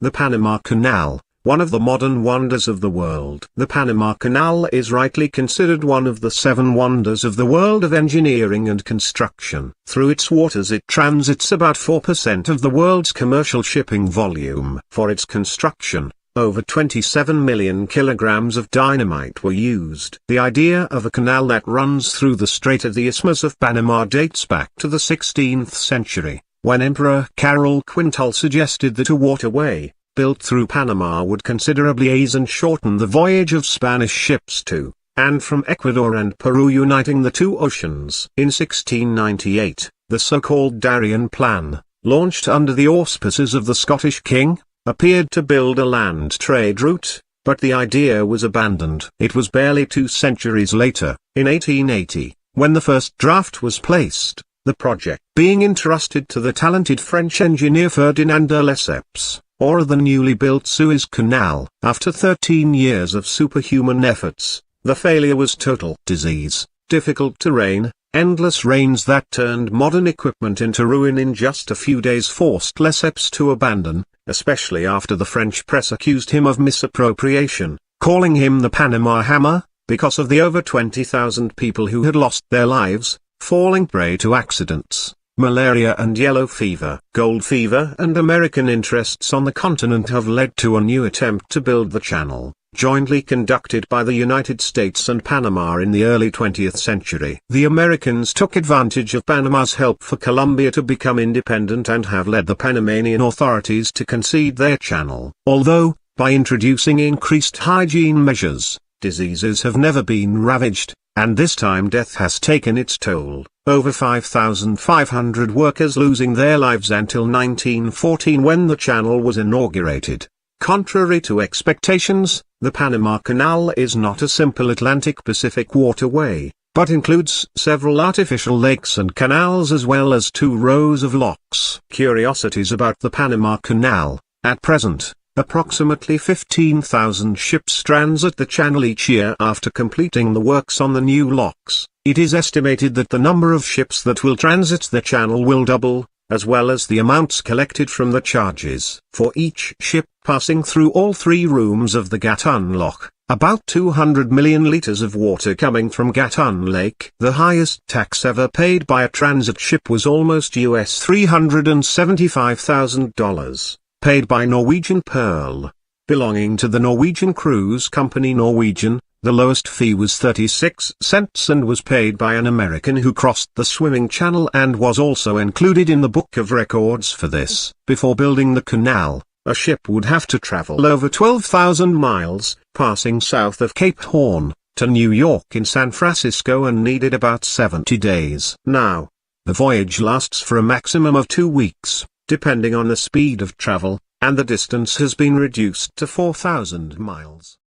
The Panama Canal, one of the modern wonders of the world. The Panama Canal is rightly considered one of the 7 wonders of the world of engineering and construction. Through its waters it transits about 4% of the world's commercial shipping volume. For its construction, over 27 million kilograms of dynamite were used. The idea of a canal that runs through the Strait of the Isthmus of Panama dates back to the 16th century, when Emperor Carol Quintal suggested that a waterway, built through Panama would considerably ease and shorten the voyage of Spanish ships to and from Ecuador and Peru, uniting the two oceans. In 1698, the so-called Darien Plan, launched under the auspices of the Scottish king, appeared to build a land trade route, but the idea was abandoned. It was barely 2 centuries later, in 1880, when the first draft was placed, the project being entrusted to the talented French engineer Ferdinand de Lesseps, or the newly built Suez Canal. After 13 years of superhuman efforts, the failure was total. Disease, difficult terrain, endless rains that turned modern equipment into ruin in just a few days forced Lesseps to abandon, especially after the French press accused him of misappropriation, calling him the Panama Hammer, because of the over 20,000 people who had lost their lives, falling prey to accidents, malaria and yellow fever. Gold fever and American interests on the continent have led to a new attempt to build the channel, jointly conducted by the United States and Panama in the early 20th century. The Americans took advantage of Panama's help for Colombia to become independent and have led the Panamanian authorities to concede their channel. Although, by introducing increased hygiene measures, diseases have never been ravaged, and this time death has taken its toll. Over 5,500 workers losing their lives until 1914 when the channel was inaugurated. Contrary to expectations, the Panama Canal is not a simple Atlantic-Pacific waterway, but includes several artificial lakes and canals as well as 2 rows of locks. Curiosities about the Panama Canal. At present, approximately 15,000 ships transit the channel each year. After completing the works on the new locks, it is estimated that the number of ships that will transit the channel will double, as well as the amounts collected from the charges. For each ship passing through all 3 rooms of the Gatun Lock, about 200 million liters of water coming from Gatun Lake. The highest tax ever paid by a transit ship was almost US $375,000, paid by Norwegian Pearl, belonging to the Norwegian cruise company Norwegian. The lowest fee was 36 cents and was paid by an American who crossed the swimming channel and was also included in the Book of Records for this. Before building the canal, a ship would have to travel over 12,000 miles, passing south of Cape Horn, to New York in San Francisco, and needed about 70 days. Now, the voyage lasts for a maximum of 2 weeks, depending on the speed of travel, and the distance has been reduced to 4,000 miles.